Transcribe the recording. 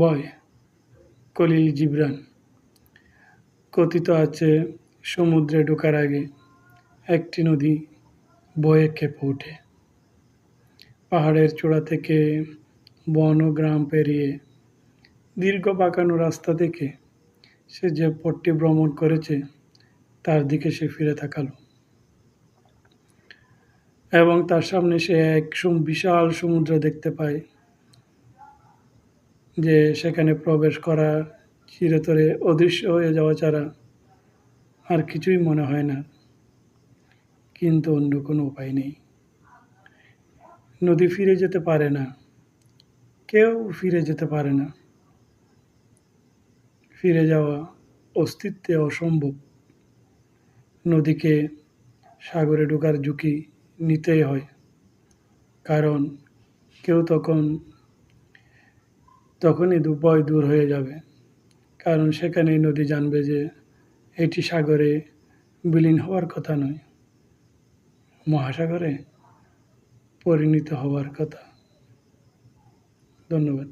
বয় খলিল জিবরান। কথিত আছে, সমুদ্রে ঢোকার আগে একটি নদী বয়ে কেঁপে ওঠে। পাহাড়ের চূড়া থেকে বন ও গ্রাম পেরিয়ে দীর্ঘ বাঁকানো রাস্তা দেখে সে যে পথটি ভ্রমণ করেছে তার দিকে সে ফিরে তাকালো এবং তার সামনে সে এক বিশাল সমুদ্র দেখতে পায়, যে সেখানে প্রবেশ করা চিরতরে অদৃশ্য হয়ে যাওয়া ছাড়া আর কিছুই মনে হয় না। কিন্তু অন্য কোনো উপায় নেই। নদী ফিরে যেতে পারে না, কেউ ফিরে যেতে পারে না। ফিরে যাওয়া অস্তিত্বে অসম্ভব। নদীকে সাগরে ঢোকার ঝুঁকি নিতেই হয়, কারণ কেউ তখনই ভয় দূর হয়ে যাবে, কারণ সেখানেই নদী জানবে যে এটি সাগরে বিলীন হওয়ার কথা নয়, মহাসাগরে পরিণত হওয়ার কথা। ধন্যবাদ।